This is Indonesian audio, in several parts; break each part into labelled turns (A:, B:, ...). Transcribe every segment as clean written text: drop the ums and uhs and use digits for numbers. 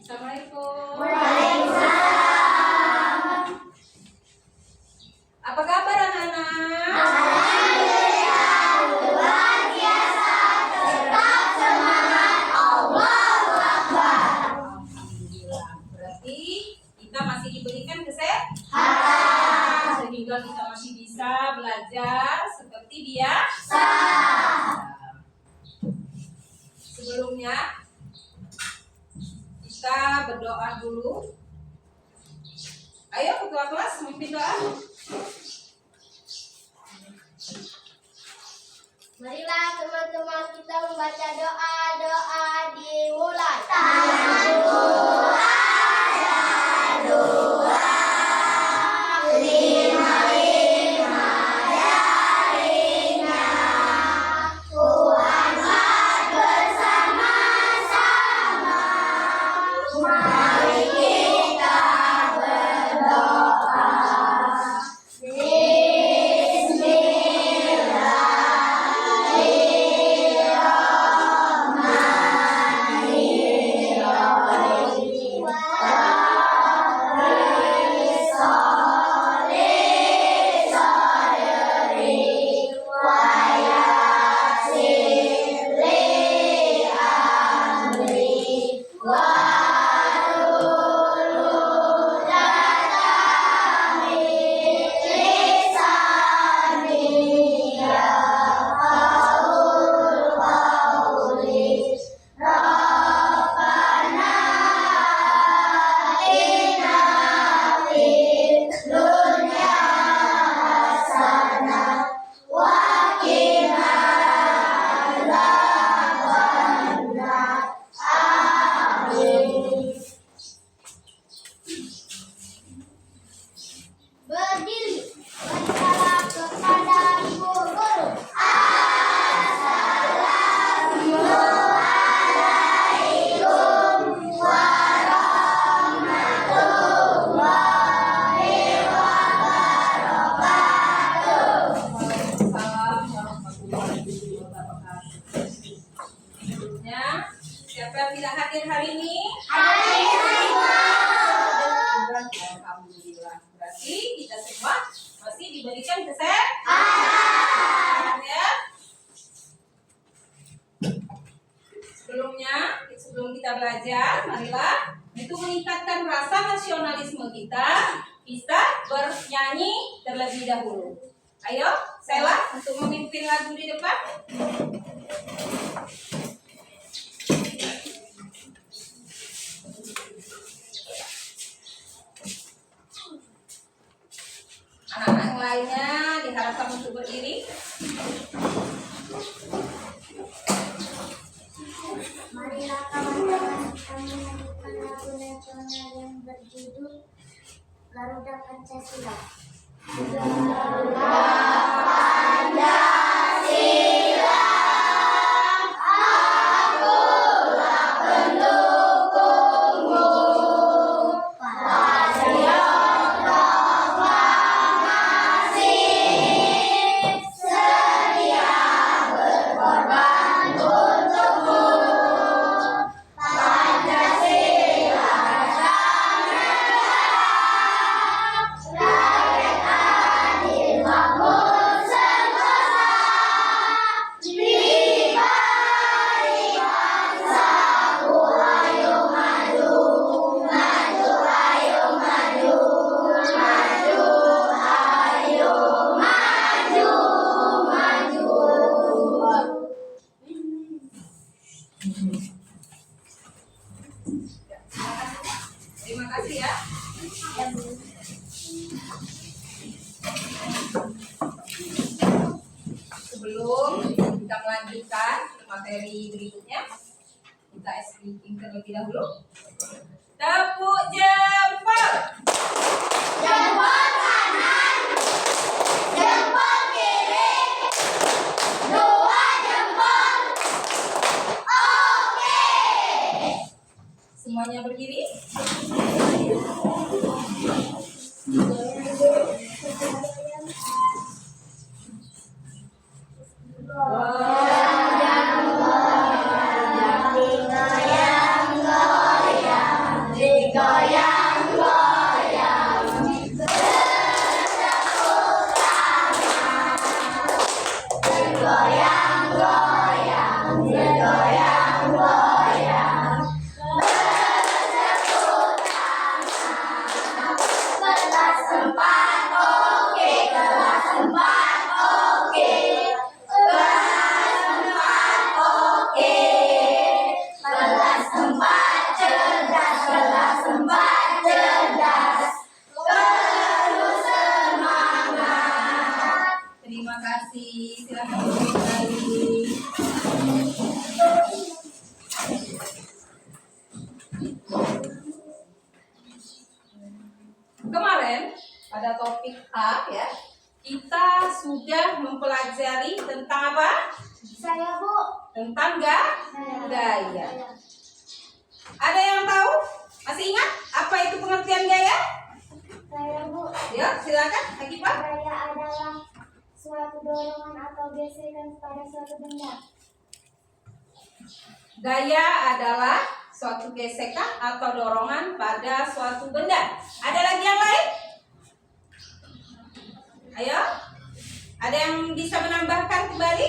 A: Assalamualaikum.
B: Waalaikumsalam.
A: Apa kabar anak-anak?
B: Alhamdulillah, luar biasa. Tetap semangat. Allahu Akbar.
A: Alhamdulillah. Berarti kita masih diberikan kesehatan sehingga kita masih bisa belajar seperti biasa. Sebelumnya kita berdoa dulu. Ayo ketua kelas memimpin doa.
B: Marilah teman-teman kita membaca doa dimulai. Berdiri, bersalam kepada ibu guru. Assalamualaikum warahmatullahi wabarakatuh.
A: Waalaikumsalam warahmatullahi wabarakatuh. Sebelumnya, siapa yang tidak hadir hari ini? Alhamdulillah. Berarti kita semua masih diberikan kesehatan, ya. Sebelum kita belajar, marilah untuk meningkatkan rasa nasionalisme kita bernyanyi terlebih dahulu. Ayo, Sela untuk memimpin lagu di depan. Anak-anak yang lainnya diharapkan untuk berdiri.
B: Marilah kawan-kawan kita menyanyikan lagu nasional yang berjudul Garuda Pancasila. Garuda Pancasila, akulah pendukungmu. Patriot proklamasi, sedia berkorban untukmu. Pancasila sang negara, rakyat adil makmur sentosa. Di balik bangsaku, ayo maju, maju, ayo maju, maju, ayo maju, maju.
A: Terima kasih ya. Sebelum kita melanjutkan ke materi berikutnya, kita speaking terlebih dahulu. Tepuk jempol.
B: Jempol kanan, jempol kiri, dua jempol. Oke.
A: Semuanya berdiri.
B: Goyang, goyang, goyang, goyang.
A: pada topik A ya. Kita sudah mempelajari tentang apa?
B: Saya, Bu.
A: Tentang gaya. Ada yang tahu? Masih ingat apa itu pengertian gaya?
B: Saya, Bu.
A: Ya, silakan, Akifah.
B: Gaya adalah suatu dorongan atau gesekan pada suatu benda.
A: Gaya adalah suatu gesekan atau dorongan pada suatu benda. Ada lagi yang lain? Ayo, ada yang bisa menambahkan kembali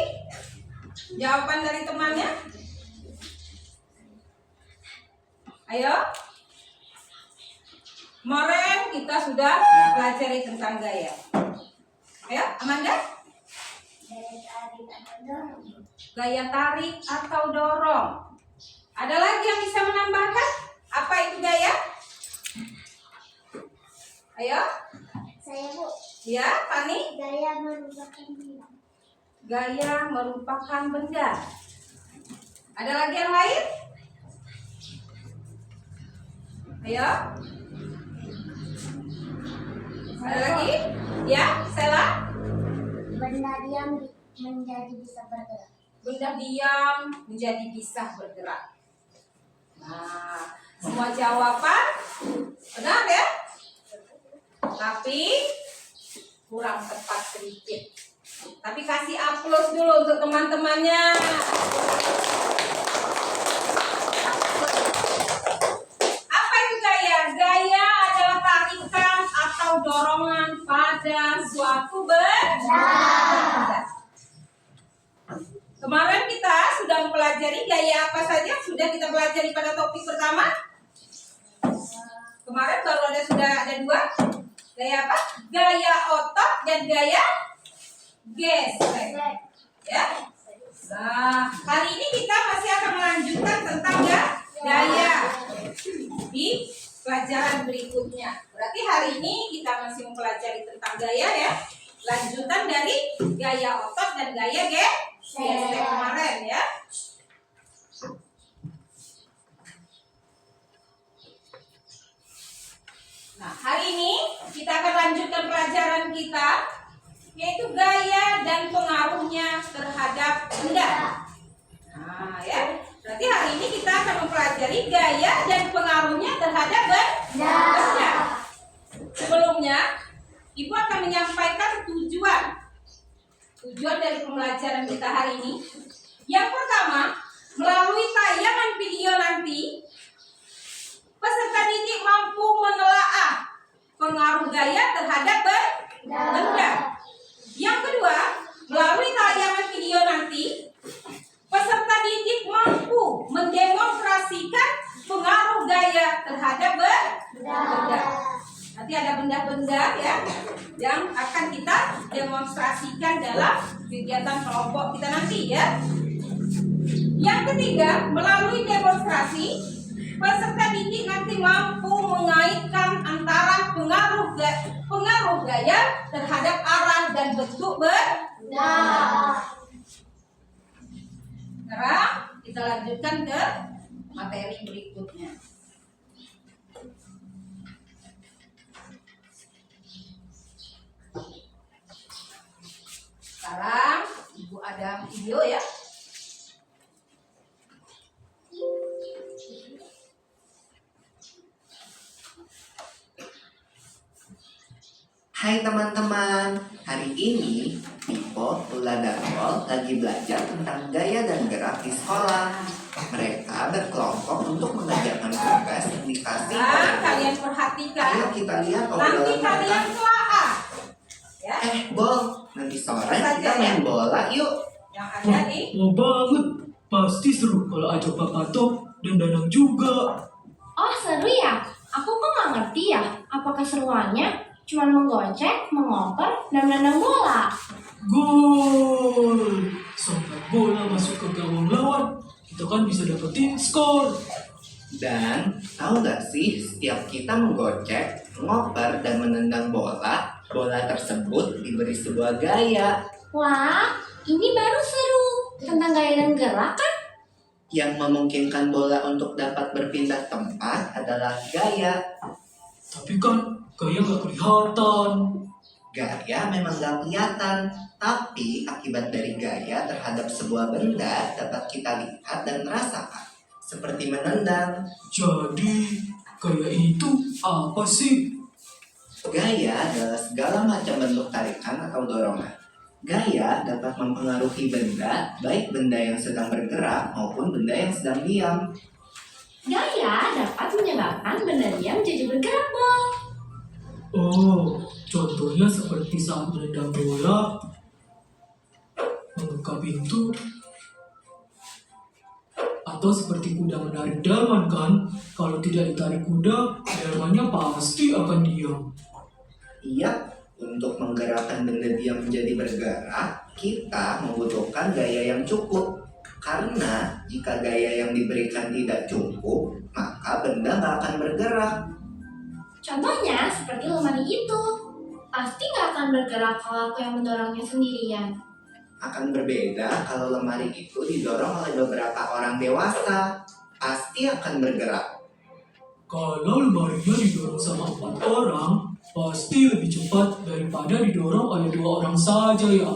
A: jawaban dari temannya? Ayo. Kemarin kita sudah pelajari tentang gaya. Ayo, Amanda. Gaya tarik atau dorong. Ada lagi yang bisa menambahkan? Apa itu gaya? Ayo.
B: Saya, Bu.
A: Ya, Fani.
B: Gaya merupakan benda.
A: Gaya merupakan benda. Ada lagi yang lain? Ayo. Ada lagi? Ya, Sela.
B: Benda diam menjadi bisa bergerak.
A: Benda diam menjadi bisa bergerak. Nah, semua jawaban benar ya? Tapi kurang tepat sedikit. Tapi kasih aplaus dulu untuk teman-temannya. Apa itu gaya? Gaya adalah tarikan atau dorongan pada suatu benda. Kemarin kita sudah mempelajari gaya apa saja? Sudah kita pelajari pada topik pertama. Kemarin sudah ada dua. Gaya apa? Gaya otot dan gaya gesek. Ya. Nah, kali ini kita masih akan melanjutkan tentang gaya di pelajaran berikutnya. Berarti hari ini kita masih mempelajari tentang gaya ya. Lanjutan dari gaya otot dan gaya gesek kemarin ya. Nah, hari ini kita akan lanjutkan pelajaran kita, yaitu gaya dan pengaruhnya terhadap benda. Nah, ya. Berarti hari ini kita akan mempelajari gaya dan pengaruhnya terhadap benda. Sebelumnya, Ibu akan menyampaikan tujuan dari pembelajaran kita hari ini. Yang pertama, melalui tayangan video nanti, peserta didik mampu menelaah pengaruh gaya terhadap benda. Yang kedua, melalui tayangan video nanti, peserta didik mampu mendemonstrasikan pengaruh gaya terhadap benda. Nanti ada benda-benda ya yang akan kita demonstrasikan dalam kegiatan kelompok kita nanti ya. Yang ketiga, melalui demonstrasi, peserta didik nanti mampu mengaitkan antara pengaruh gaya terhadap arah dan bentuk benda. Sekarang kita lanjutkan ke materi berikutnya. Sekarang Ibu ada video ya.
C: Hai teman-teman, hari ini Pipo, Ula, dan Pol lagi belajar tentang gaya dan gerak di sekolah. Mereka berkelompok untuk mengerjakan tugas yang dikasih
A: Nah,
C: oleh
A: kalian perhatikan.
C: Ayo kita lihat
A: Nanti
C: obrolan
A: kalian
C: mereka.
A: telaah ya
C: Bol, nanti sore
A: Saja,
C: kita main bola yuk.
A: yang ada di
D: Mau banget, pasti seru kalau ajak Pak Kato dan Danang juga.
E: Oh seru ya? Aku kok nggak ngerti ya. Apa keseruannya? Cuma menggocek, mengoper, dan menendang bola.
D: Gol! Sampai bola masuk ke gawang lawan, kita kan bisa dapetin skor.
C: Dan tahu gak sih, setiap kita menggocek, ngoper, dan menendang bola, bola tersebut diberi sebuah gaya
E: Wah, ini baru seru. Tentang gaya dan gerak kan?
C: yang memungkinkan bola untuk dapat berpindah tempat adalah gaya.
D: Tapi kan gaya nggak kelihatan.
C: Gaya memang gak kelihatan, tapi akibat dari gaya terhadap sebuah benda dapat kita lihat dan merasakan, seperti menendang.
D: Jadi, gaya itu apa sih?
C: Gaya adalah segala macam bentuk tarikan atau dorongan. Gaya dapat mempengaruhi benda, baik benda yang sedang bergerak maupun benda yang sedang diam.
E: Gaya dapat menyebabkan benda diam jadi bergerak, Bol.
D: Oh, contohnya seperti saat menendang bola, membuka pintu, atau seperti kuda menarik delman kan? Kalau tidak ditarik kuda, delmannya pasti akan diam.
C: Iya, untuk menggerakkan benda diam menjadi bergerak, kita membutuhkan gaya yang cukup. Karena jika gaya yang diberikan tidak cukup, maka benda nggak akan bergerak.
E: Contohnya seperti lemari itu. Pasti nggak akan bergerak kalau aku yang mendorongnya sendirian.
C: Akan berbeda kalau lemari itu didorong oleh beberapa orang dewasa. Pasti akan bergerak.
D: Kalau lemarinya didorong sama 4 orang, pasti lebih cepat daripada didorong oleh 2 orang saja ya.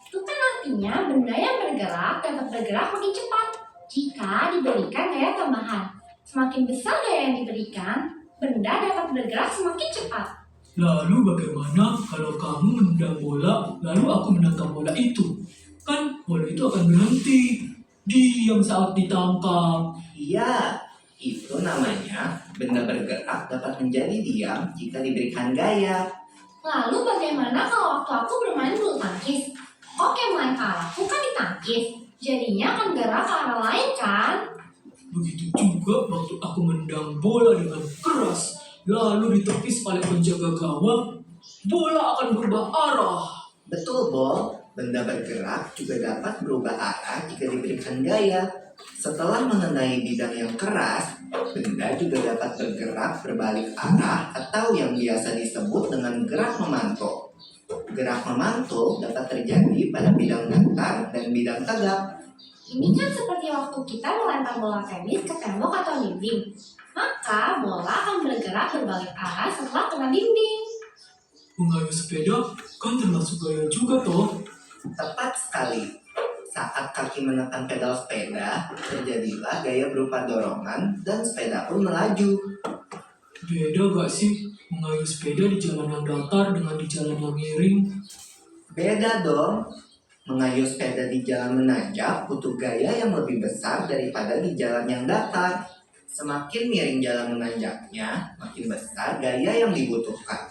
E: Itu kan artinya benda yang bergerak dapat bergerak makin cepat jika diberikan gaya tambahan. Semakin besar gaya yang diberikan, benda dapat bergerak semakin cepat.
D: Lalu bagaimana kalau kamu menendang bola, lalu aku menangkap bola itu? Kan bola itu akan berhenti, diam saat ditangkap.
C: Iya, itu namanya benda bergerak dapat menjadi diam jika diberikan gaya.
E: Lalu bagaimana kalau waktu aku bermain bulu tangkis? Kok yang main ke arahku kan ditangkis, jadinya akan gerak ke arah lain kan?
D: Begitu juga waktu aku menendang bola dengan keras, lalu ditepis oleh penjaga gawang, bola akan berubah arah.
C: Betul, Bol. Benda bergerak juga dapat berubah arah jika diberikan gaya. Setelah mengenai bidang yang keras, benda juga dapat bergerak berbalik arah atau yang biasa disebut dengan gerak memantul. Gerak memantul dapat terjadi pada bidang datar dan bidang tegak.
E: Ini kan seperti waktu kita melempar bola tenis ke tembok atau dinding. Maka bola akan bergerak berbalik arah setelah kena dinding.
D: Mengayuh sepeda kan termasuk gaya juga toh.
C: Tepat sekali. Saat kaki menekan pedal sepeda, terjadilah gaya berupa dorongan dan sepeda pun melaju.
D: Beda gak sih mengayuh sepeda di jalan yang datar dengan di jalan yang miring?
C: Beda dong. Mengayuh sepeda di jalan menanjak butuh gaya yang lebih besar daripada di jalan yang datar. Semakin miring jalan menanjaknya, makin besar gaya yang dibutuhkan.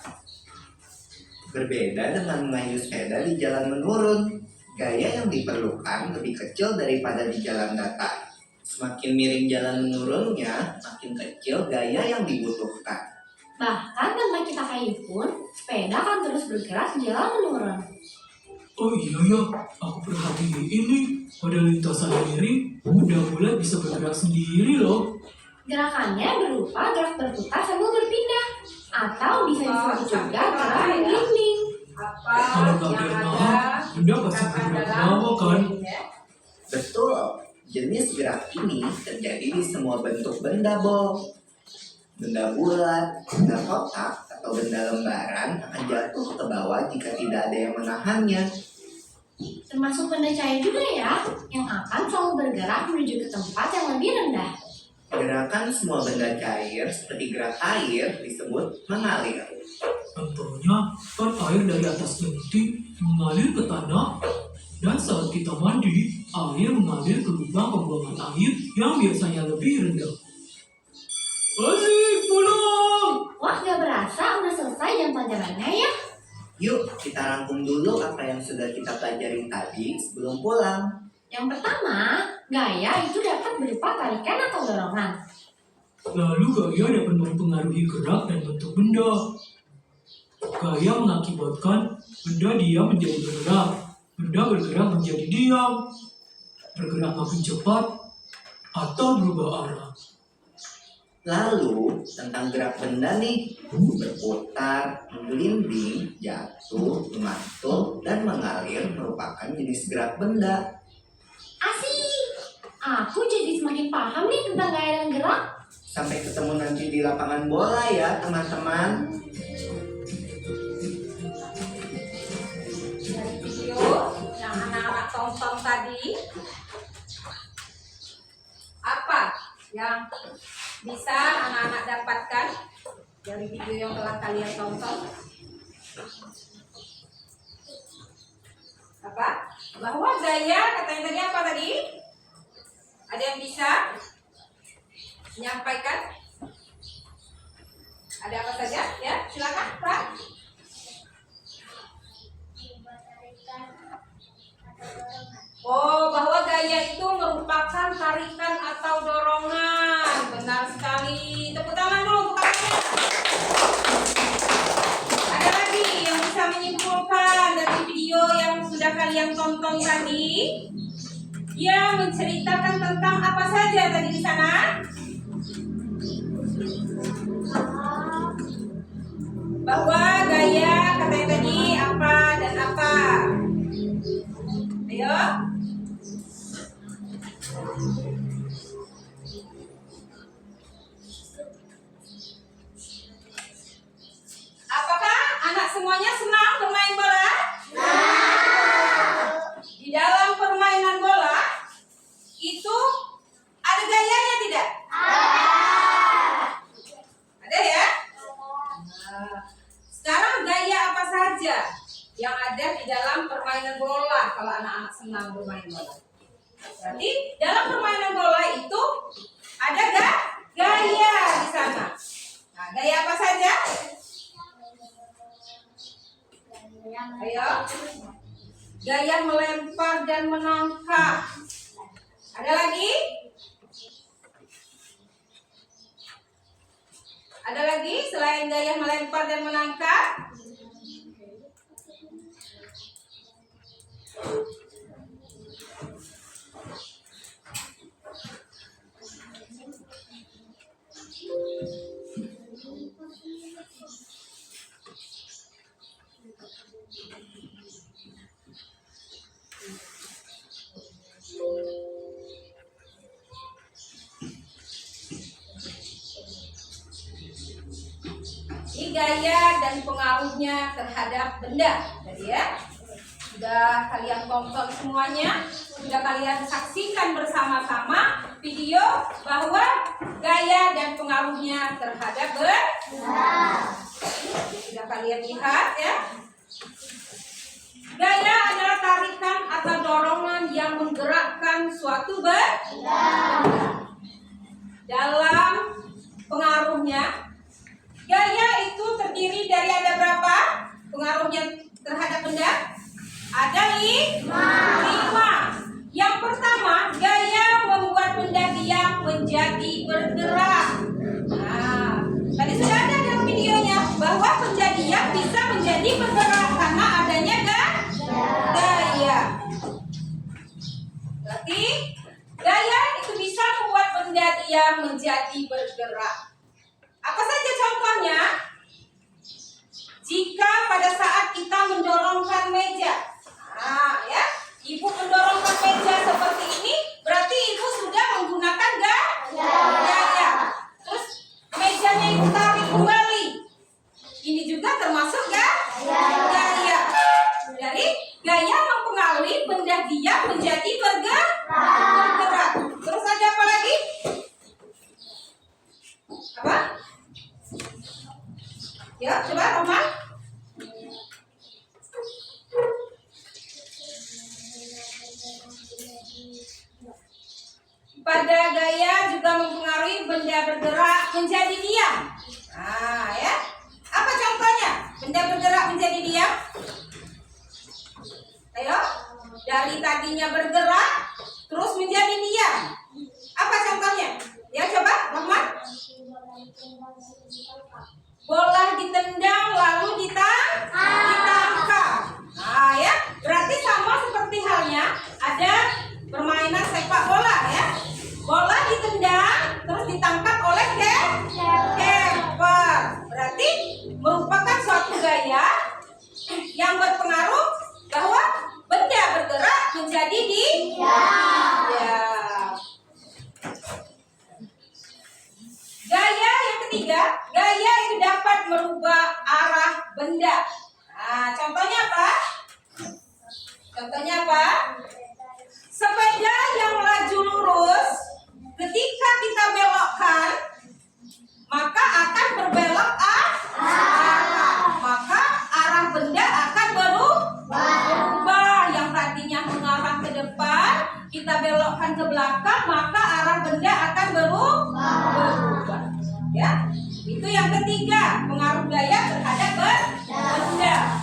C: Berbeda dengan mengayuh sepeda di jalan menurun. Gaya yang diperlukan lebih kecil daripada di jalan datar. Semakin miring jalan menurunnya, makin kecil gaya yang dibutuhkan.
E: Bahkan tanpa kita kayuh pun, sepeda akan terus bergerak di jalan menurun.
D: Oh iya ya, aku perhatiin ini pada lintasan miring, benda bola bisa bergerak sendiri loh.
E: Gerakannya berupa gerak berputar sambil berpindah. Atau bisa disebut juga gerak menggelinding.
A: Apa
D: Kalau gak ada yang nahan, benda pasti bergerak lama kan?
C: Betul, jenis gerak ini terjadi di semua bentuk benda, Bol. Benda bulat, benda kotak, atau benda lembaran akan jatuh ke bawah jika tidak ada yang menahannya.
E: Termasuk benda cair juga ya, yang akan selalu bergerak menuju ke tempat yang lebih rendah.
C: Gerakan semua benda cair seperti gerak air disebut mengalir.
D: Contohnya, kan air dari atas inti mengalir ke tanah, dan saat kita mandi, air mengalir ke lubang pembuangan air yang biasanya lebih rendah. Asik, pulang!
E: Wah, gak berasa udah selesai jam pelajarannya ya.
C: Yuk, kita rangkum dulu apa yang sudah kita pelajari tadi sebelum pulang.
E: Yang pertama, gaya itu dapat berupa tarikan atau dorongan.
D: Lalu gaya dapat mempengaruhi gerak dan bentuk benda. Gaya mengakibatkan benda diam menjadi bergerak, benda bergerak menjadi diam, bergerak makin cepat, atau berubah arah.
C: Lalu, tentang gerak benda nih, berputar, menggelinding, jatuh, memantul, dan mengalir merupakan jenis gerak benda.
E: Asik! Aku jadi semakin paham nih tentang gaya dan gerak.
C: Sampai ketemu nanti di lapangan bola ya teman-teman.
A: Dari video yang anak-anak tonton tadi, apa yang bisa anak-anak dapatkan dari video yang telah kalian tonton? Apa? Bahwa gaya, katanya tadi apa tadi? Ada yang bisa menyampaikan? Ada apa saja? Ya, silakan, Pak. Oh, bahwa gaya itu merupakan tarikan atau dorongan. Benar sekali. Tepuk tangan dulu untuk kalian. Ada lagi yang bisa menyimpulkan dari video yang sudah kalian tonton tadi? Dia menceritakan tentang apa saja tadi di sana? Bahwa gaya katanya tadi apa dan apa? Ayo. Apakah anak semuanya senang bermain bola? Di dalam permainan bola itu ada gayanya tidak? Ada ya? Nah, sekarang gaya apa saja yang ada di dalam permainan bola kalau anak-anak senang bermain bola? Berarti dalam permainan bola itu ada gaya di sana. Nah, gaya apa saja? Ayo. Gaya melempar dan menangkap. Ada lagi? Ada lagi selain gaya melempar dan menangkap? Ini gaya dan pengaruhnya terhadap benda. Jadi ya, sudah kalian tonton semuanya, sudah kalian saksikan bersama-sama video bahwa gaya dan pengaruhnya terhadap benda. Sudah kalian lihat ya. Gaya adalah tarikan atau dorongan yang menggerakkan suatu benda. Dalam pengaruhnya, gaya itu terdiri dari ada berapa pengaruhnya terhadap benda? Ada 5. Yang pertama, gaya membuat benda diam menjadi bergerak. Nah, tadi sudah ada dalam videonya bahwa benda diam bisa menjadi bergerak karena adanya gaya. Berarti gaya itu bisa membuat benda diam menjadi bergerak. Apa saja contohnya? Jika pada saat kita mendorongkan meja, nah ya, ibu mendorongkan meja seperti ini, berarti ibu sudah menggunakan gaya. Terus mejanya ibu tarik kembali, ini juga termasuk gaya. Jadi gaya mempengaruhi benda diam menjadi bergerak. Terus ada apa lagi? Apa? Ya, coba Roman. Pada gaya juga mempengaruhi benda bergerak menjadi diam. Nah, ya. Apa contohnya? Benda bergerak menjadi diam? Ayo. Dari tadinya bergerak terus menjadi diam. Apa contohnya? Ya, coba Roman. Bola ditendang lalu ditangkap. Nah ya, berarti sama seperti halnya ada permainan sepak bola ya. Bola ditendang terus ditangkap oleh keeper. Berarti merupakan suatu gaya yang berpengaruh bahwa benda bergerak menjadi diam. ketiga, gaya itu dapat merubah arah benda. Nah, contohnya apa? Contohnya apa? Sepeda yang melaju lurus, ketika kita belokkan, maka akan berbelok arah. Maka arah benda akan berubah. Yang tadinya mengarah ke depan, kita belokkan ke belakang, maka arah benda akan berubah. Ya, itu yang ketiga, pengaruh gaya terhadap benda.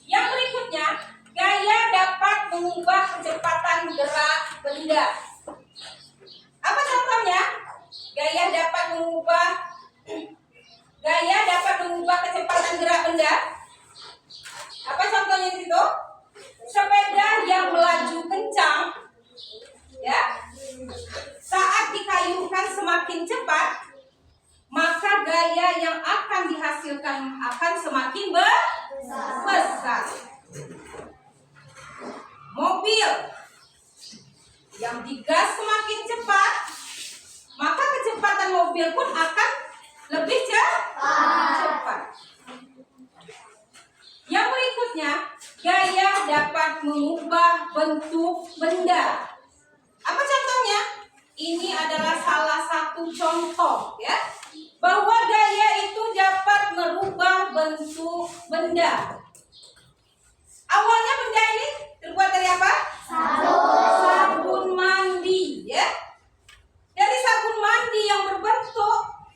A: Yang berikutnya, gaya dapat mengubah kecepatan gerak benda. Apa contohnya? Gaya dapat mengubah kecepatan gerak benda. Apa contohnya itu? Sepeda yang melaju kencang, ya, saat dikayuhkan semakin cepat, maka gaya yang akan dihasilkan akan semakin besar. Mobil yang digas semakin cepat, maka kecepatan mobil pun akan lebih cepat. Yang berikutnya, gaya dapat mengubah bentuk benda. Apa contohnya? Ini adalah salah satu contoh, ya, bahwa gaya itu dapat merubah bentuk benda. Awalnya benda ini terbuat dari apa? Sabun mandi, ya. Dari sabun mandi yang berbentuk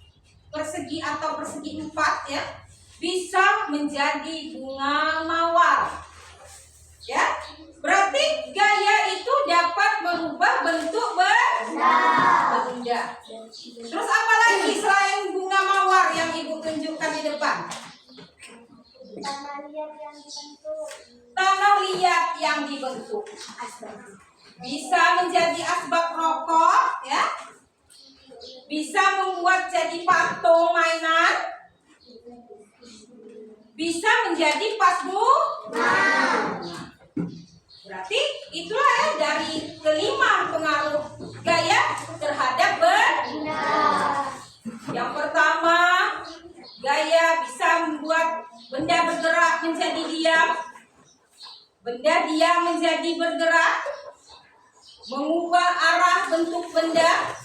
A: persegi atau persegi 4, ya, bisa menjadi bunga mawar. Ya, berarti gaya itu dapat merubah bentuk benda. Terus apa lagi selain bunga mawar yang Ibu tunjukkan di depan?
B: Tanah liat yang dibentuk.
A: Tanah liat yang dibentuk. Bisa menjadi asbak rokok, ya. Bisa membuat jadi patung mainan. Bisa menjadi vas bunga. Berarti itulah ya dari kelima pengaruh gaya terhadap benda. Yang pertama, gaya bisa membuat benda bergerak menjadi diam. Benda diam menjadi bergerak. Mengubah arah bentuk benda.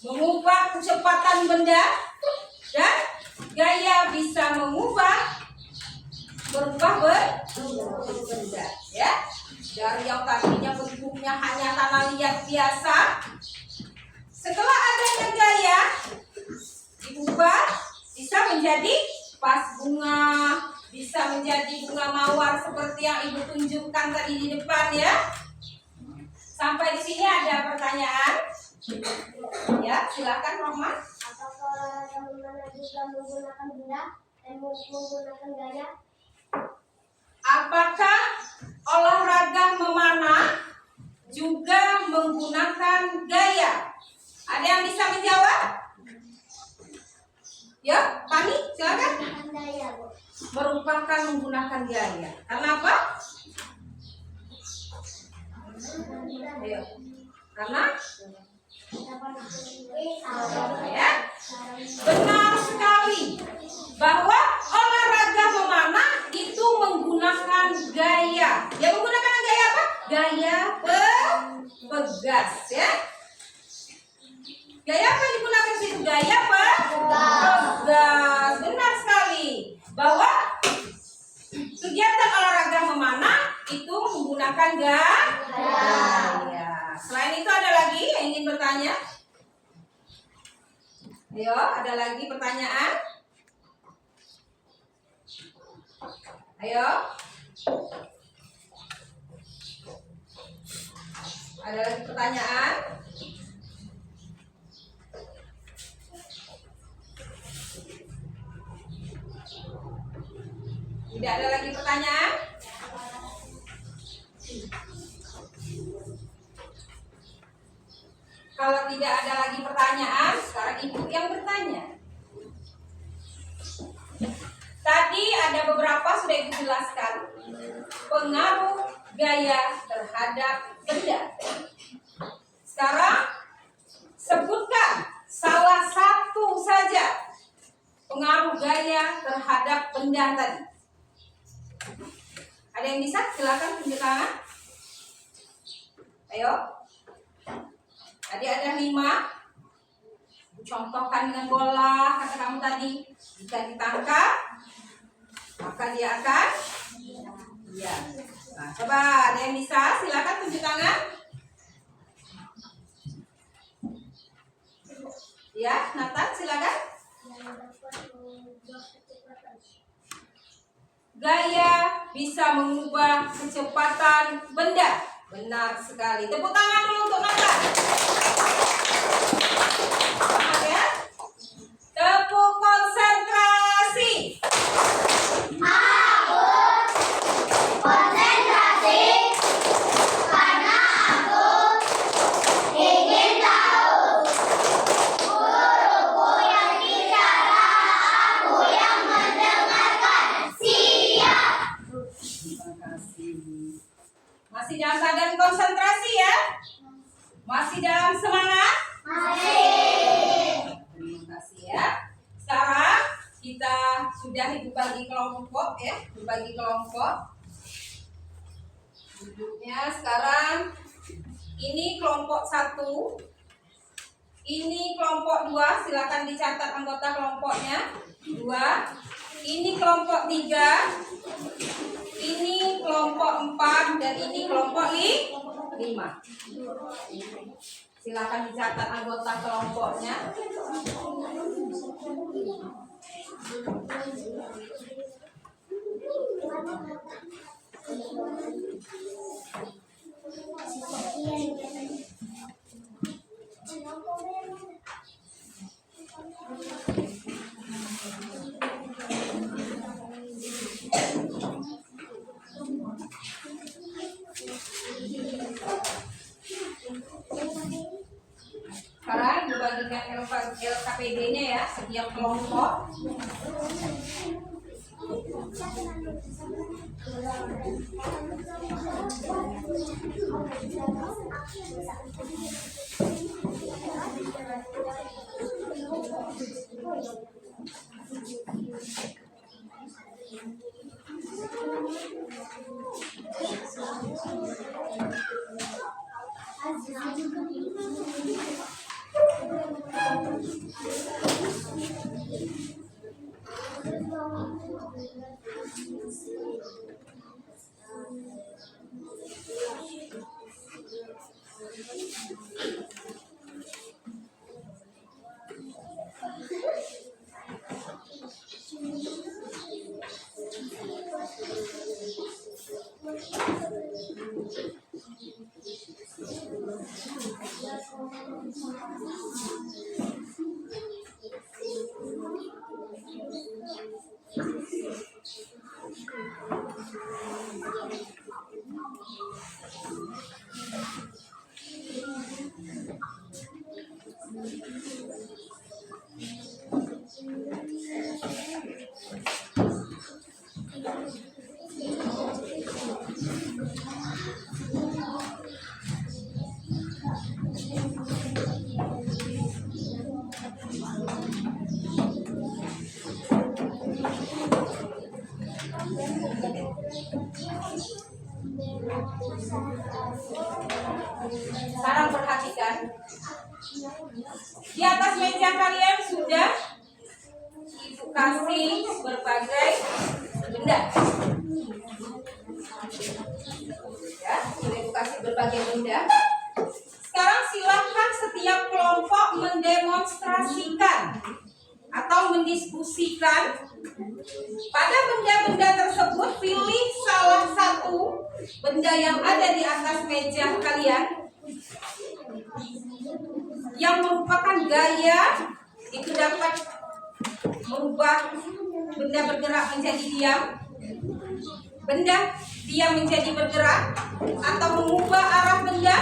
A: Mengubah kecepatan benda. Dan gaya bisa berubah bentuk benda, ya. Dari yang tadinya bentuknya hanya tanah liat biasa, setelah adanya gaya diubah, bisa menjadi vas bunga, bisa menjadi bunga mawar seperti yang Ibu tunjukkan tadi di depan, ya. Sampai di sini ada pertanyaan? Ya, silakan Rohman.
B: Apakah olahraga memanah juga menggunakan benda dan menggunakan gaya?
A: Apakah olahraga memanah juga menggunakan gaya? Ada yang bisa menjawab? Ya, Pani, silakan.
B: Menggunakan gaya, Bu.
A: Merupakan menggunakan gaya. Karena apa? Ayo. Karena ya, benar sekali bahwa olahraga memanah itu menggunakan gaya. Yang menggunakan gaya apa? Gaya pegas, ya. Gaya apa yang digunakan di situ? Gaya pegas. Benar sekali bahwa kegiatan olahraga memanah itu menggunakan gaya. Selain itu ada lagi yang ingin bertanya? Ayo, ada lagi pertanyaan? Ayo. Ada lagi pertanyaan? Tidak ada lagi pertanyaan? Kalau tidak ada lagi pertanyaan, sekarang Ibu yang bertanya. Tadi ada beberapa sudah Ibu jelaskan pengaruh gaya terhadap benda. Sekarang sebut benda tadi. Ada yang bisa? Silakan tunjuk tangan. Ayo. Tadi ada 5. Contohkan dengan bola kata kamu tadi. Jika ditangkap, maka dia akan. Iya. Nah, coba ada yang bisa? Silakan tunjuk tangan. Ya, Nathan silakan. Gaya bisa mengubah kecepatan benda. Benar sekali. Tepuk tangan dulu untuk Nathan. Semangat ya. Tepuk konsentrasi.
B: Konsentrasi karena aku ingin tahu. Guruku yang bicara, aku yang mendengarkan. Siap.
A: Terima kasih. Masih dalam keadaan konsentrasi ya? Masih dalam semangat? Terima kasih ya. Sekarang kita sudah berbagi kelompok ya, berbagi kelompok. Duduknya sekarang ini kelompok 1, ini kelompok 2, silakan dicatat anggota kelompoknya. 2, ini kelompok 3, ini kelompok 4, dan ini kelompok 5. Silakan dicatat anggota kelompoknya. Sekarang dibagikan LKPD-nya ya, setiap kelompok. Sekarang perhatikan, di atas meja kalian sudah Ibu kasih berbagai benda. Ya, sudah Ibu kasih berbagai benda. Sekarang silahkan setiap kelompok mendemonstrasikan atau mendiskusikan pada benda-benda tersebut. Pilih salah satu benda yang ada di atas meja kalian yang merupakan gaya. Itu dapat merubah benda bergerak menjadi diam, benda diam menjadi bergerak, atau mengubah arah benda,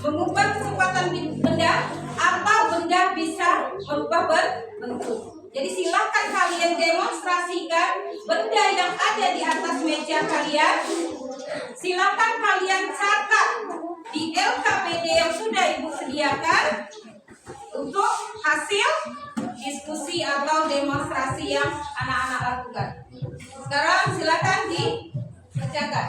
A: mengubah kecepatan benda, atau benda bisa merubah bentuk. Jadi silakan kalian demonstrasikan benda yang ada di atas meja kalian. Silakan kalian catat di LKPD yang sudah Ibu sediakan untuk hasil diskusi atau demonstrasi yang anak-anak lakukan. Sekarang silakan dikerjakan.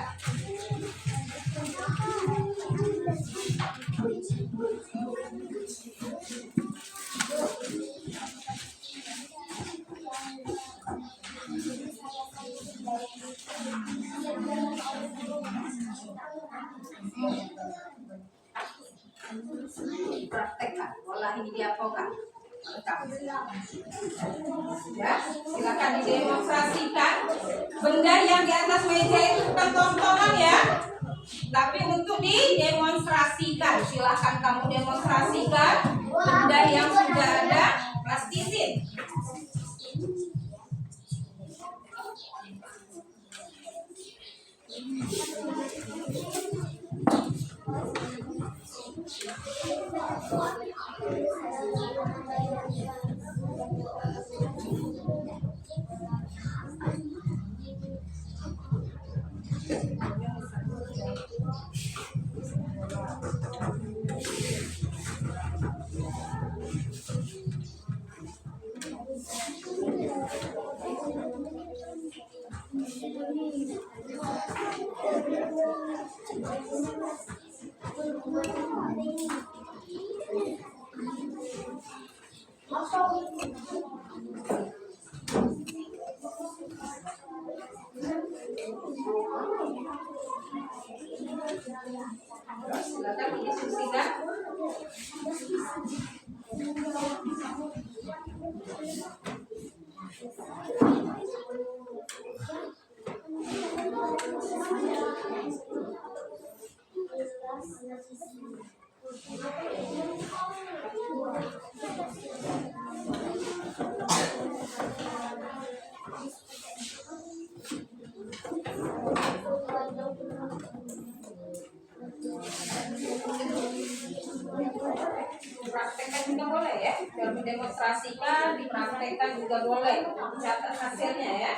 A: Praktekkan, olah ini diapakan? Ya, silakan didemonstrasikan. Benda yang di atas meja itu bukan tontonan ya, tapi untuk didemonstrasikan. Silakan kamu demonstrasikan benda yang sudah ada, plastisin. Silakan didiskusikan. Praktekkan juga boleh ya, kalau mendemonstrasikan, dipraktekkan juga boleh. Catat hasilnya ya.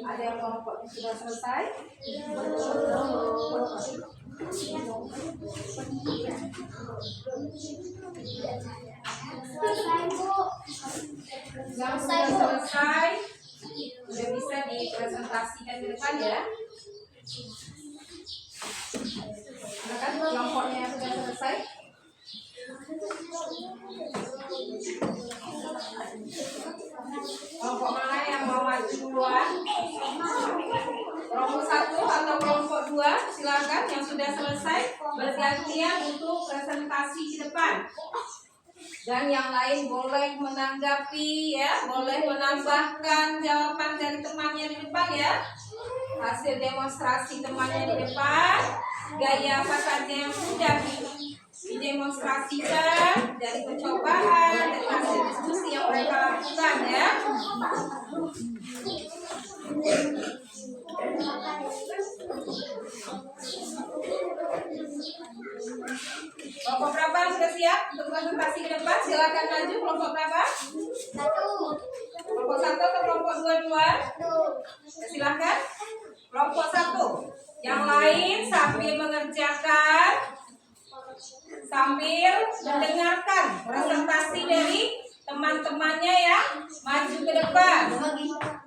A: Ada yang kelompoknya sudah selesai?
B: Selesai, Bu.
A: Yang sudah selesai sudah bisa dipresentasikan ke depan ya. Silakan kelompoknya yang sudah selesai. Kelompok mana yang mau maju duluan? Kelompok 1 atau kelompok 2? Silakan yang sudah selesai bergantian untuk presentasi di depan. Dan yang lain boleh menanggapi ya, boleh menambahkan jawaban dari temannya di depan ya. Hasil demonstrasi temannya di depan, gaya apa saja yang sudah didemonstrasikan dari percobaan, dari hasil diskusi yang mereka lakukan ya. Kelompok berapa yang sudah siap untuk presentasi ke depan? Silakan maju. Kelompok berapa?
B: 1.
A: Kelompok 1 atau kelompok 2 duluan? Silakan. Kelompok 1. Yang lain sambil mengerjakan, sambil mendengarkan presentasi dari teman-temannya ya, maju ke depan.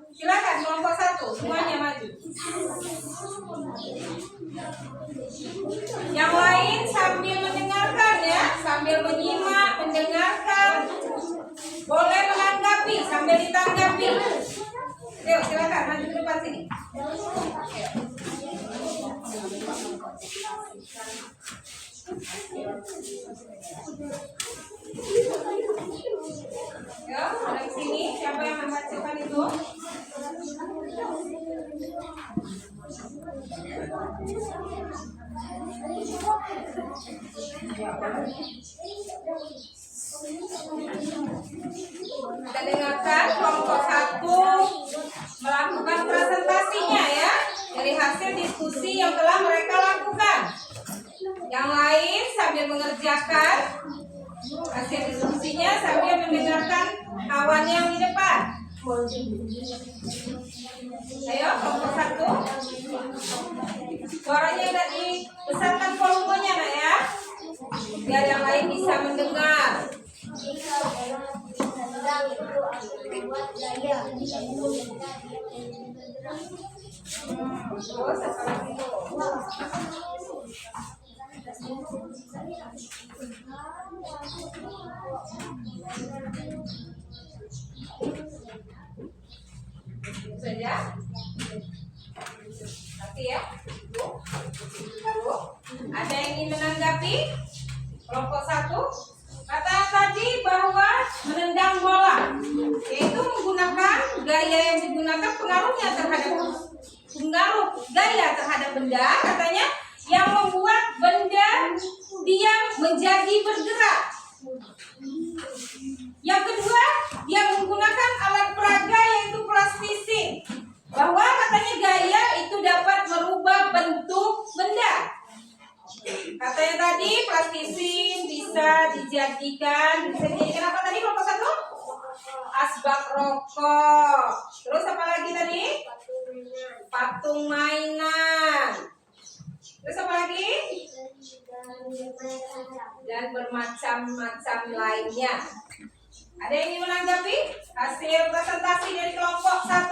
A: Silakan kelompok 1 semuanya maju. Yang lain sambil mendengarkan ya, sambil menyimak, mendengarkan, boleh menanggapi sambil ditanggapi. Yuk silakan maju ke depan sini. Ya, ada di sini. Siapa yang membacakan itu? Kita dengarkan kelompok 1 melakukan presentasinya ya, dari hasil diskusi yang telah mereka lakukan. Yang lain sambil mengerjakan hasil diskusinya sambil mendengarkan kawannya yang di depan. Ayo kelompok 1, suaranya tidak dibesarkan volumenya nak ya, biar yang lain bisa mendengar. Terus apa lagi? Saja. Nanti ya. Bu. Ada yang ingin menanggapi? Kelompok 1. Kata tadi bahwa menendang bola, yaitu menggunakan gaya yang digunakan pengaruh gaya terhadap benda, katanya yang membuat benda diam menjadi bergerak. Yang kedua, dia menggunakan alat peraga yaitu plastisin, bahwa katanya gaya itu dapat merubah bentuk benda. Katanya tadi plastisin bisa dijadikan apa tadi kelompok 1? Asbak rokok. Terus apa lagi tadi? Patung mainan. Terus apa lagi? Dan bermacam-macam lainnya. Ada yang ingin menanggapi hasil presentasi dari kelompok 1?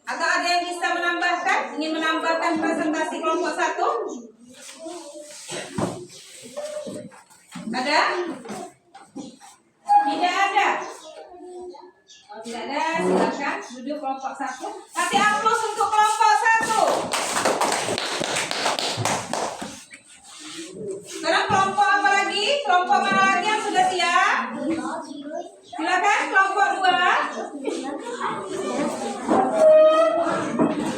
A: Atau ada yang bisa menambahkan, ingin menambahkan presentasi kelompok 1? Ada? Tidak ada? Kalau tidak ada, silakan duduk kelompok 1. Kasih aplaus untuk kelompok 1. Sekarang kelompok apa lagi? Kelompok mana lagi yang sudah siap? Silakan kelompok 2.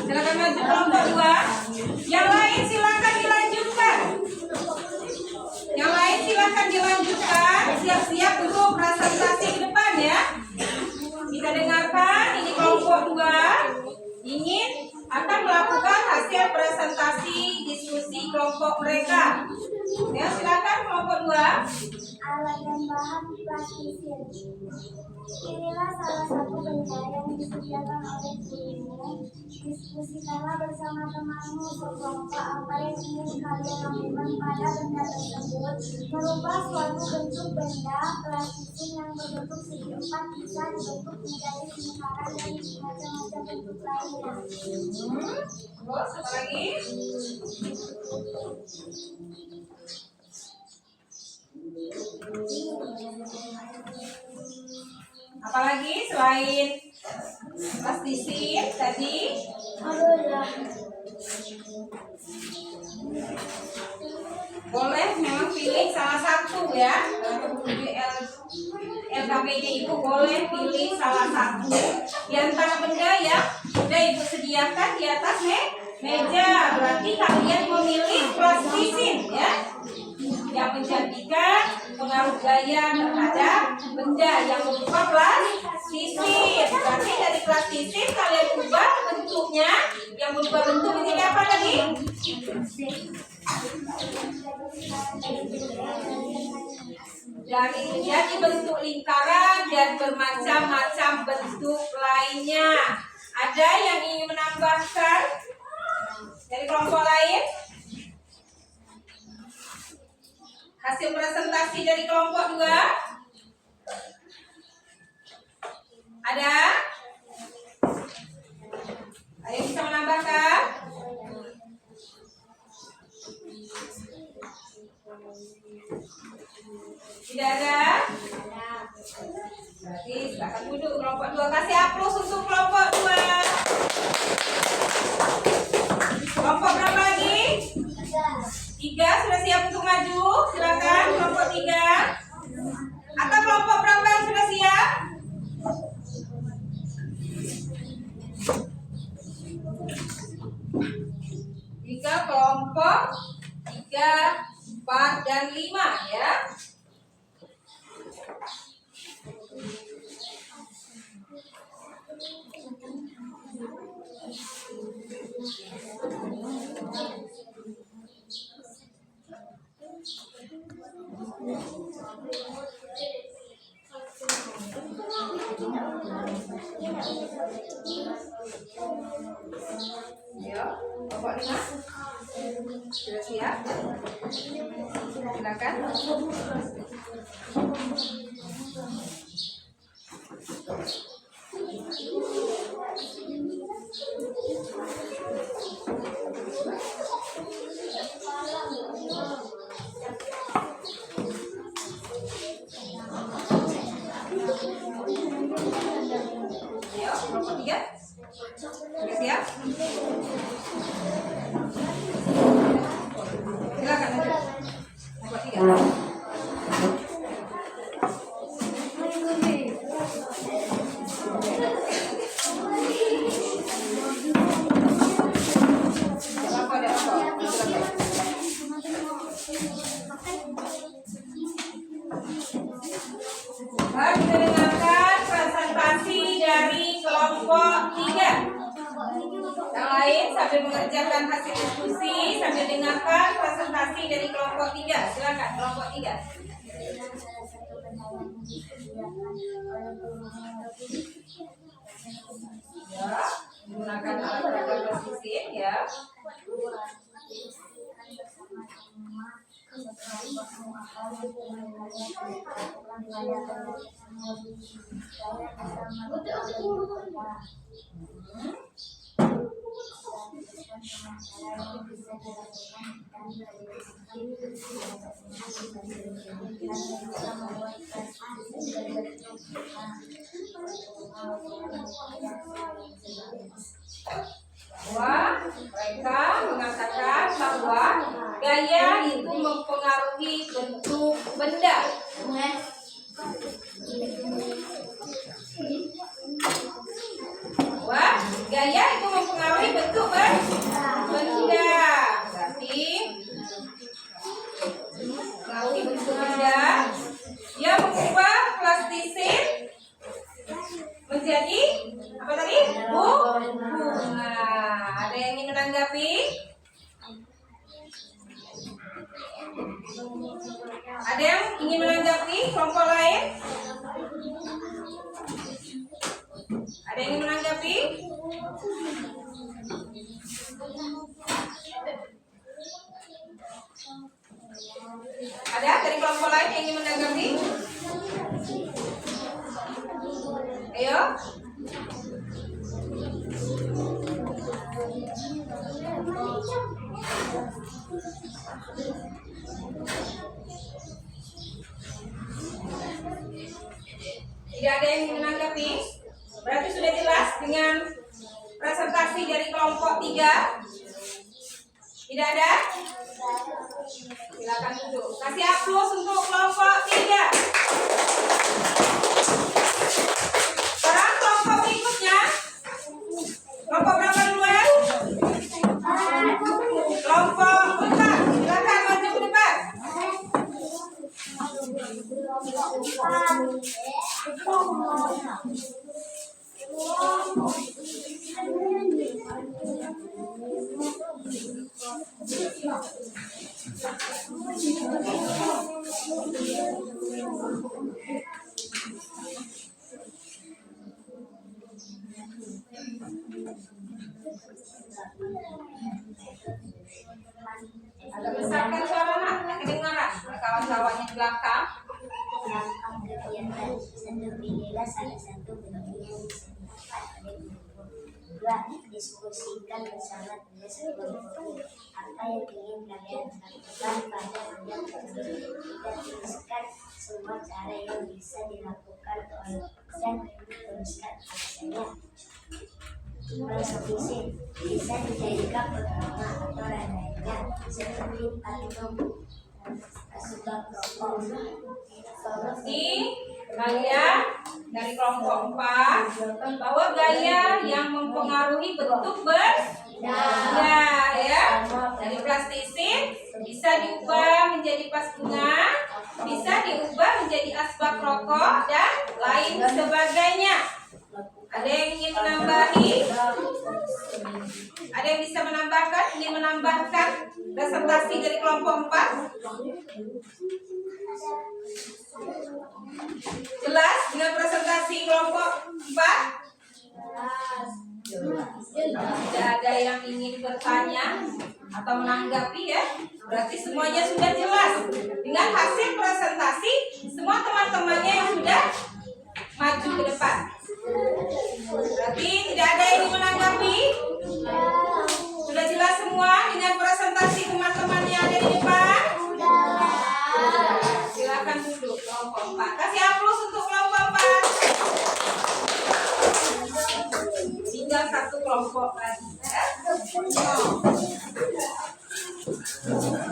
A: Silakan maju kelompok 2. Yang lain silakan dilanjutkan. Yang lain silakan dilanjutkan. Siap-siap untuk presentasi ke depan ya. Kita dengarkan ini kelompok 2 ingin akan melakukan hasil presentasi diskusi kelompok mereka. Ya, silakan kelompok 2.
B: Alat dan bahan plastisin. Inilah salah satu benda yang disediakan oleh gurumu. Diskusikanlah bersama temanmu sekelompok apa yang ingin kalian lakukan pada benda tersebut. Merubah suatu bentuk benda plastisin yang berbentuk segi empat bisa dibentuk menjadi lingkaran dan macam-macam bentuk lainnya.
A: Terus apa lagi? Apalagi selain plastisin tadi? Boleh memang pilih salah satu ya. LKPD Ibu boleh pilih salah satu di antara benda yang sudah Ibu sediakan di atas meja. Berarti kalian memilih plastisin ya, yang menjadikan pengaruh gaya terhadap benda yang berupa plastisin. Berarti dari plastisin kalian ubah bentuknya, yang berubah bentuk menjadi apa tadi? Dari menjadi bentuk lingkaran dan bermacam-macam bentuk lainnya. Ada yang ingin menambahkan dari kelompok lain? Hasil presentasi dari kelompok 2? Ada? Ada yang bisa menambahkan? Tidak ada? Berarti silakan duduk kelompok 2. Kasih aplaus untuk kelompok 2. Kelompok berapa lagi? 3 sudah siap untuk maju? Silakan kelompok 3. Atau kelompok berapa yang sudah siap? Tiga kelompok 3, 4, dan 5 ya. Ayo, kelompok 5 sudah siap? Silakan. Ayo, kelompok 3 sudah siap? Silakan lanjut. Kelompok 3. Mari kita dengarkan presentasi dari kelompok 3. Yang lain sambil mengerjakan hasil diskusi, sambil dengarkan presentasi dari kelompok 3. Silakan kelompok 3. Ya, menggunakan alat peraga plastisin ya. Bahwa mereka mengatakan bahwa gaya itu mempengaruhi bentuk benda. Bahwa gaya itu mempengaruhi bentuk benda. Berarti mempengaruhi bentuk benda. Dia mengubah plastisin menjadi apa tadi? Bunga. Ada yang ingin menanggapi? Ada yang ingin menanggapi kelompok lain? Ada yang ingin menanggapi? Ada dari kelompok lain yang ingin menanggapi? Ayo. Tidak ada yang ingin menanggapi? Berarti sudah jelas dengan presentasi dari kelompok 3? Tidak ada? Silakan duduk. Kasih aplaus untuk kelompok 3. Sekarang kelompok berikutnya. Kelompok berapa duluan? Kelompok 4. Silakan maju ke depan. Agak besarkan suara nak, kedengaran. Kawan-kawannya di belakang.
B: Langkah kegiatan sendirilah salah satu bagian yang bisa didapat pada guru. 2. Diskusikan bersama tugas kelompok. Apa yang ingin kalian lakukan pada bidang tersebut. 3. Tuliskan semua cara yang bisa dilakukan oleh dan tuliskan alasannya. Filosofi bisa dijadikan pertama atau lainnya seperti patung sebab rokok.
A: Di kalian dari kelompok 4 bahwa gaya yang mempengaruhi bentuk benda ya dari plastisin bisa diubah menjadi vas bunga, bisa diubah menjadi asbak rokok dan lain sebagainya. Ada yang ingin menambahi? Ada yang bisa menambahkan? Ingin menambahkan presentasi dari kelompok 4? Jelas dengan presentasi kelompok 4? Tidak ada yang ingin bertanya atau menanggapi ya. Berarti semuanya sudah jelas. Dengan hasil presentasi, semua teman-temannya yang sudah maju ke depan. Berarti tidak ada yang ingin menanggapi. Sudah jelas semua dengan presentasi teman-teman yang ada di depan. Silakan duduk kelompok 4. Kasih aplaus untuk kelompok 4. Tinggal satu kelompok lagi.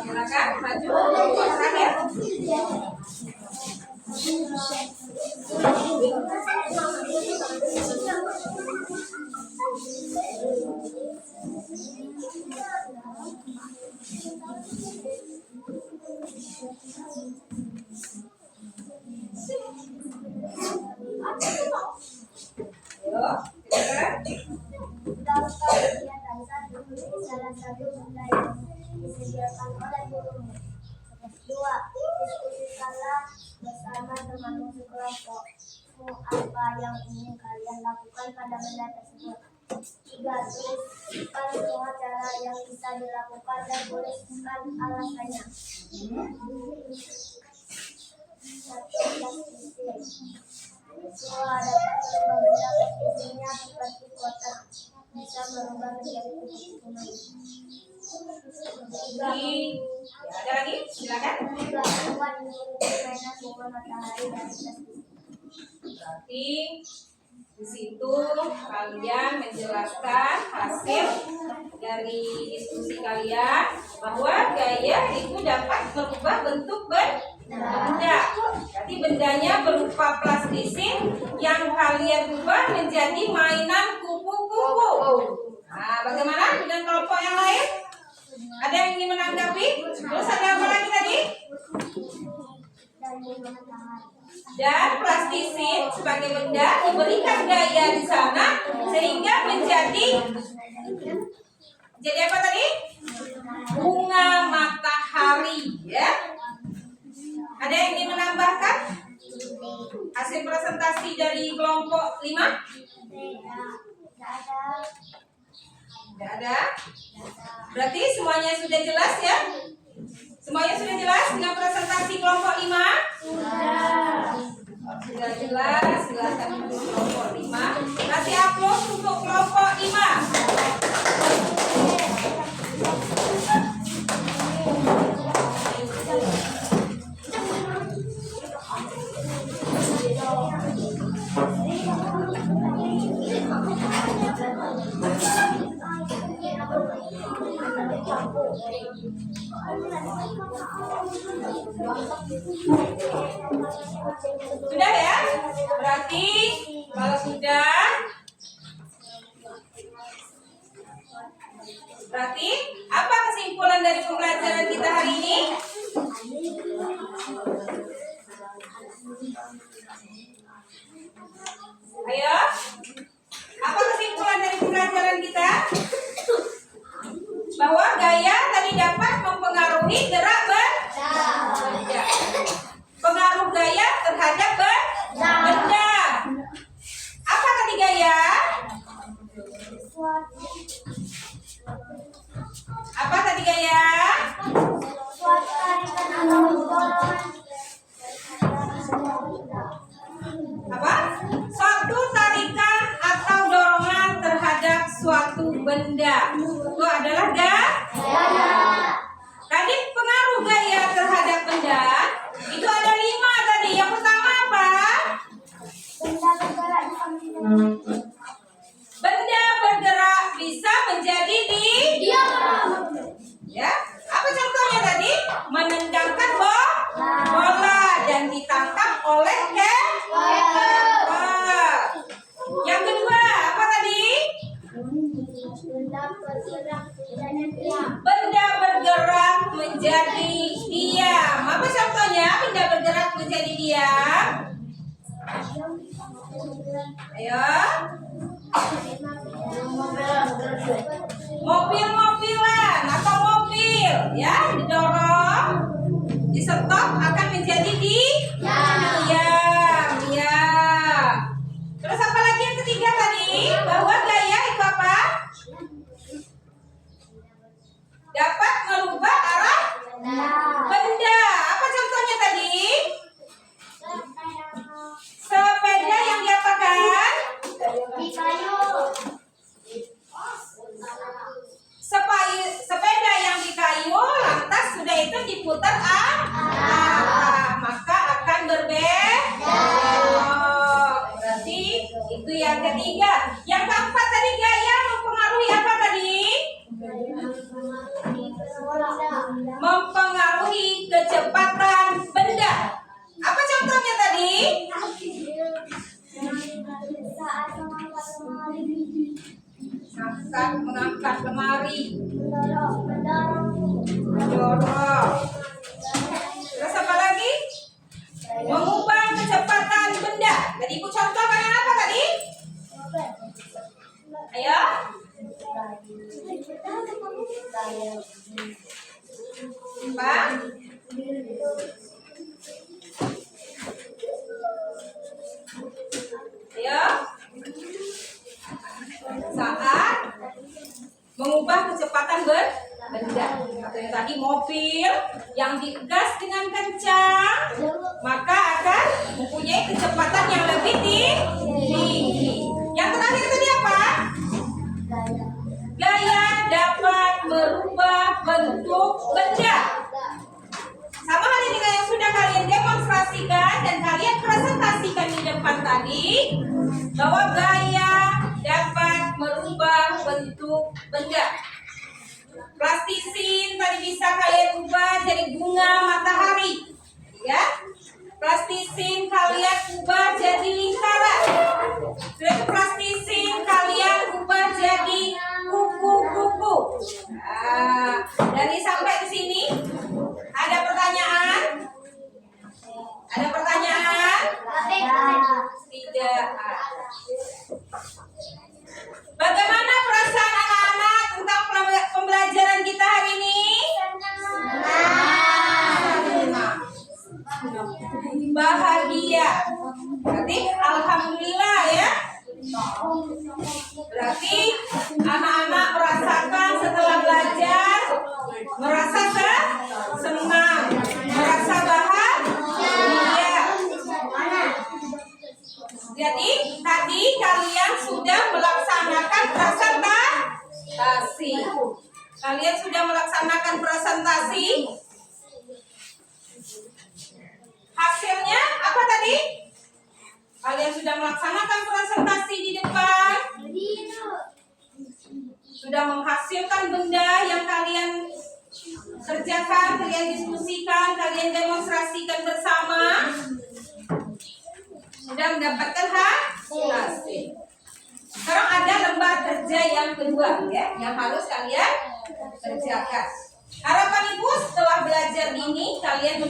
A: Silakan maju kelompok terakhir.
B: Dalam kegiatan satu, salah satu benda yang disediakan oleh gurumu. 2. Diskusikanlah bersama temanmu sekelompokmu apa yang ingin kalian lakukan pada benda tersebut. 3. Tuliskan semua cara yang bisa dilakukan dan tuliskan alasannya. Dua, dapat merubah benda posisinya seperti kotak, bisa berubah menjadi titik-titik. Tiga,
A: Ada lagi? Silakan.
B: tiga, buat memiliki mainan bunga matahari dan jas.
A: Berarti di situ kalian menjelaskan hasil dari diskusi kalian bahwa gaya itu dapat merubah bentuk benda. Jadi bendanya berupa plastisin yang kalian rubah menjadi mainan kupu-kupu. Nah, bagaimana dengan kelompok yang lain? Ada yang ingin menanggapi? Terus ada apa lagi tadi?
B: Dan bunga matahari.
A: Dan plastisin sebagai benda diberikan gaya di sana sehingga menjadi apa tadi? Bunga matahari, ya. Ada yang ingin menambahkan hasil presentasi dari kelompok 5? Tidak ada. Berarti semuanya sudah jelas ya? Semuanya sudah jelas dengan presentasi kelompok 5? Sudah jelas, silakan untuk kelompok 5. Kasih aplaus untuk kelompok 5. Sudah ya? Berarti kalau sudah, berarti apa kesimpulan dari pembelajaran kita hari ini? Ayo, apa kesimpulan dari pembelajaran kita? Bahwa gaya tadi dapat mempengaruhi gerak benda. Pengaruh gaya terhadap benda. Apa tadi gaya? Apa tadi gaya?
B: Suatu tarikan atau dorongan.
A: Apa? Suatu tarikan atau dorongan terhadap suatu benda. Itu adalah gaya. Tadi pengaruh gaya terhadap benda itu ada 5 tadi. Yang pertama apa?
B: Benda bergerak bisa menjadi
A: Benda bergerak bisa menjadi diam. Ya, apa contohnya tadi? Menendangkan bola dan ditangkap oleh keeper. Yang kedua apa tadi?
B: benda bergerak dan diam.
A: Benda bergerak menjadi diam. Apa contohnya benda bergerak menjadi diam? Ayo. Mobil-mobilan atau mobil ya didorong, di stop akan menjadi diam. Ya. Terus apa lagi yang ketiga tadi? Bahwa gaya itu apa? Dapat merubah arah benda. Apa contohnya tadi? Sepeda yang diapakan?
B: Di kayu.
A: Sepeda yang di kayu lantas sudah itu diputar arah, maka akan berbelok. Berarti itu yang ketiga. Yang keempat tadi gaya mempengaruhi apa tadi? Mempengaruhi kecepatan benda. Apa contohnya tadi?
B: Saat mengangkat lemari.
A: Mengangkat lemari,
B: Mendorong.
A: mendorong. Terus apa lagi? Mengubah kecepatan benda. Tadi ibu contohkan yang apa tadi? Ayo. Apa? Ayo. Saat mengubah kecepatan benda. Atau yang tadi mobil yang digas dengan kencang, maka akan mempunyai kecepatan yang lebih tinggi. Yang terakhir tadi apa? Gaya dapat merubah bentuk benda. Sama halnya dengan yang sudah kalian demonstrasikan dan kalian presentasikan di depan tadi, bahwa gaya dapat merubah bentuk benda. Plastisin tadi bisa kalian ubah jadi bunga matahari, ya. Plastisin kalian ubah jadi lingkaran. Lalu plastisin kalian ubah jadi kupu-kupu. Nah, dari sampai ke sini ada pertanyaan? Ada pertanyaan? Tidak. Bagaimana perasaan anak-anak tentang pembelajaran kita hari ini? Senang. Bahagia. Berarti alhamdulillah ya. Berarti anak-anak merasakan setelah belajar, merasa senang, merasa bahagia. Jadi tadi kalian sudah melaksanakan presentasi. Kalian sudah melaksanakan presentasi. Hasilnya apa tadi? Kalian sudah melaksanakan presentasi di depan. Sudah menghasilkan benda yang kalian kerjakan, kalian diskusikan, kalian demonstrasikan bersama. Sudah mendapatkan hasil. Sekarang ada lembar kerja yang kedua ya, yang harus kalian kerjakan. Harapan ibu setelah belajar ini kalian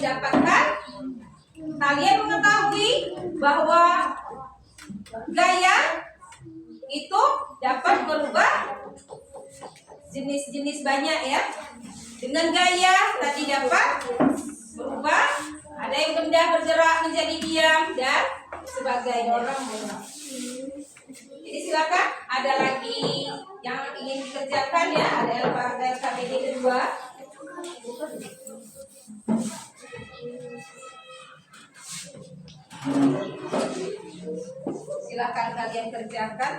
A: mengetahui bahwa gaya itu dapat berubah jenis-jenis banyak ya. Dengan gaya tadi dapat berubah, ada yang benda bergerak menjadi diam dan sebagainya. Jadi silakan, ada lagi yang ingin dikerjakan ya, ada LKPD kedua. Silakan kalian kerjakan.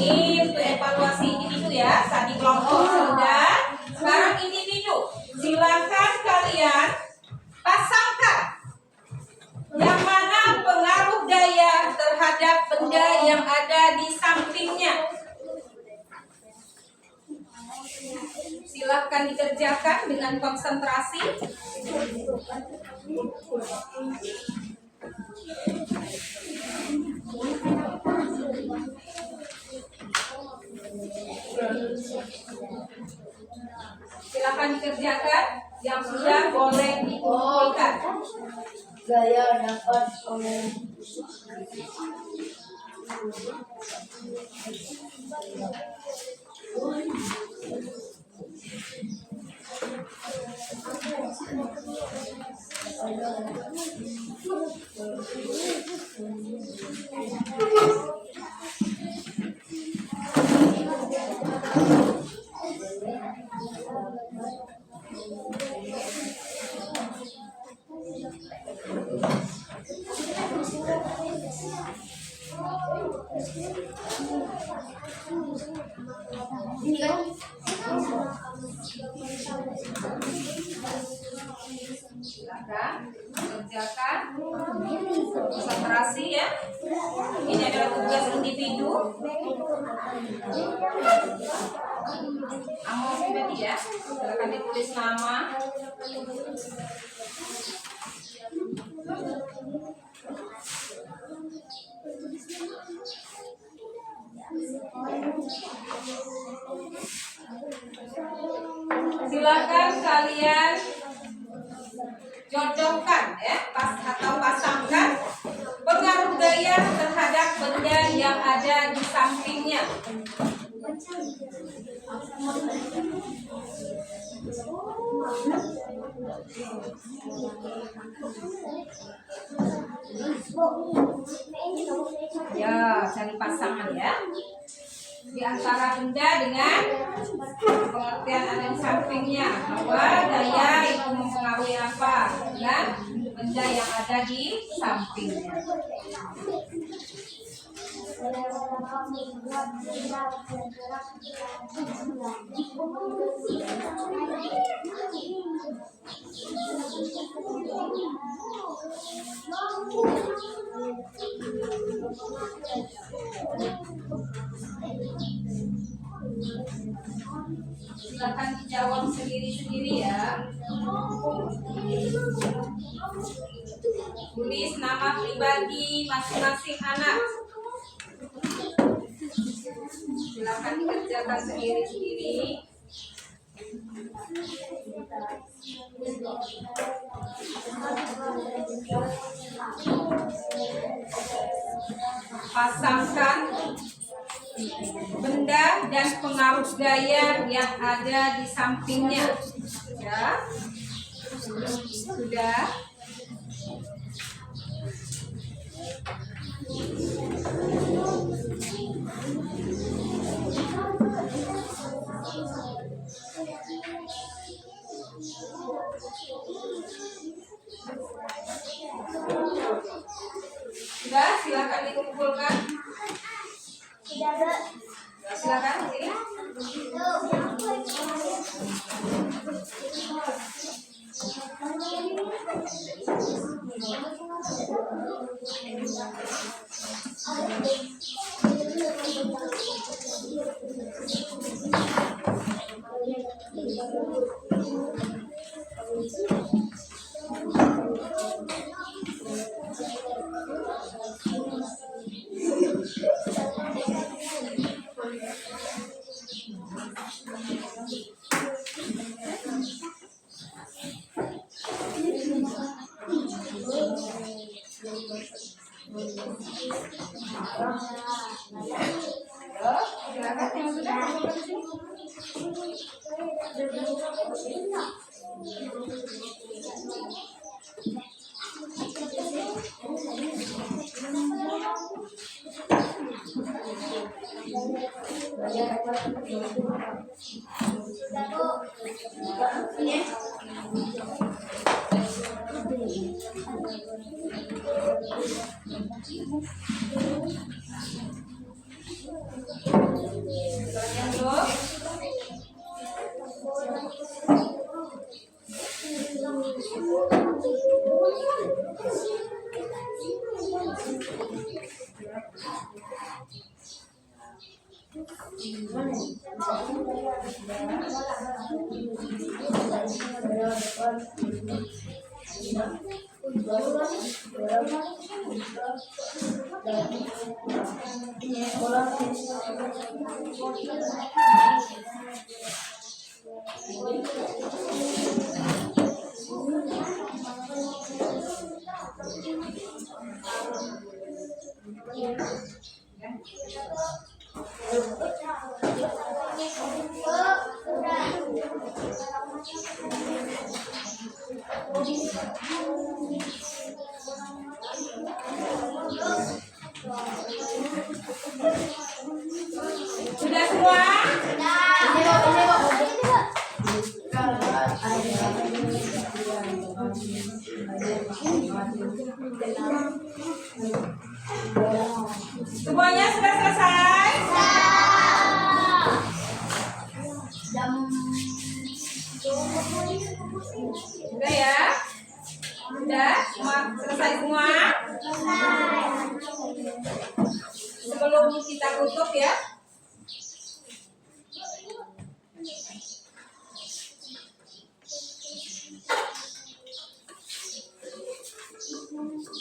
A: Ini evaluasi individu ya, tadi kelompok sudah. Sekarang individu, silakan kalian pasangkan yang mana pengaruh gaya terhadap benda yang ada di sampingnya. Silakan dikerjakan dengan konsentrasi. Silakan dikerjakan, yang sudah boleh dikumpulkan.
B: Gaya dapat
A: Silakan kerjakan, konsentrasi ya. Ini adalah tugas individu. Amos pribadi ya. Silakan ditulis nama. Silakan kalian jodohkan ya, atau pasangkan pengaruh gaya terhadap benda yang ada di sampingnya. Ya, cari pasangan ya. Di antara benda dengan pengertian ada di sampingnya, bahwa daya itu mempengaruhi apa dengan benda yang ada di sampingnya. Silakan dijawab sendiri-sendiri ya. Tulis nama pribadi masing-masing anak. Silakan dikerjakan sendiri-sendiri. Pasangkan benda dan pengaruh daya yang ada di sampingnya. Ya, sudah. Sudah, silakan dikumpulkan.
B: Tidak ada.
A: Silakan sini. Silakan yang sudah kumpulkan di sini. Yang belum? Sudah semua? Semuanya sudah selesai? Sudah ya? Sudah? Semua selesai semua? Sebelum kita tutup ya.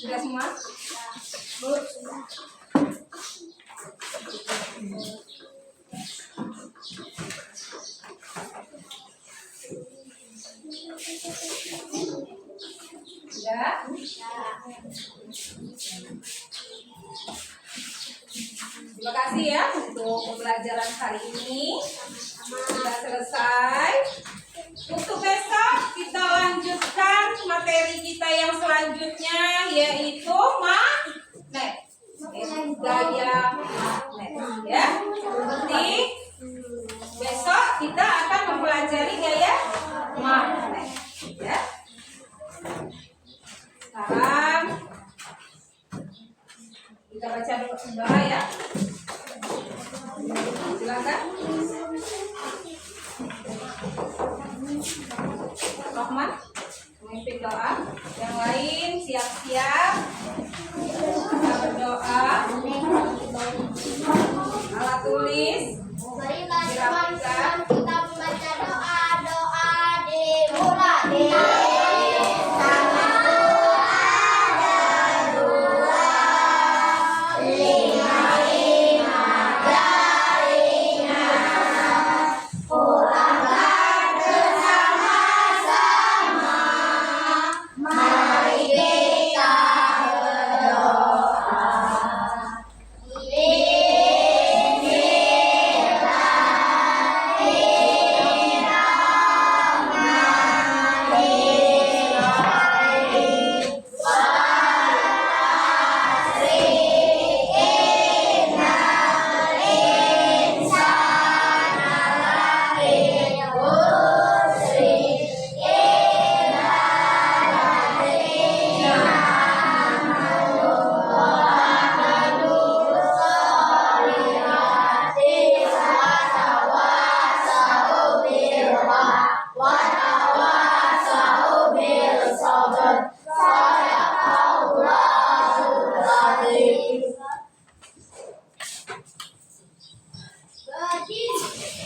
A: Sudah semua? Bu. Sudah? Terima kasih ya untuk pembelajaran hari ini. Sudah selesai. Untuk besok kita lanjut selanjutnya yaitu magnet. Gaya magnet ya. Nanti besok kita akan mempelajari gaya magnet ya. Sekarang kita baca doa ya. Silakan. Rahman memimpin doa. Yang lain siap-siap. Kita berdoa. Alat tulis.
B: Marilah teman-teman kita membaca doa dimulai.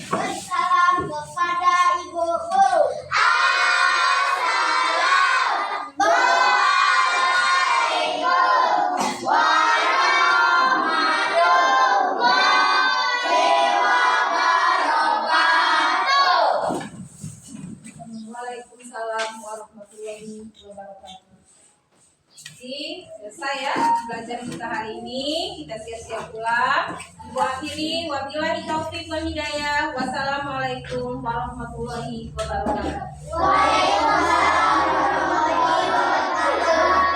B: Bersalam kepada ibu guru. Assalamualaikum warahmatullahi wabarakatuh.
A: Waalaikumsalam warahmatullahi wabarakatuh. Jadi selesai ya belajar kita hari ini. Kita siap-siap pulang. Ibu akhiri wabillahi taufiq wal hidayah. Wassalamualaikum warahmatullahi wabarakatuh.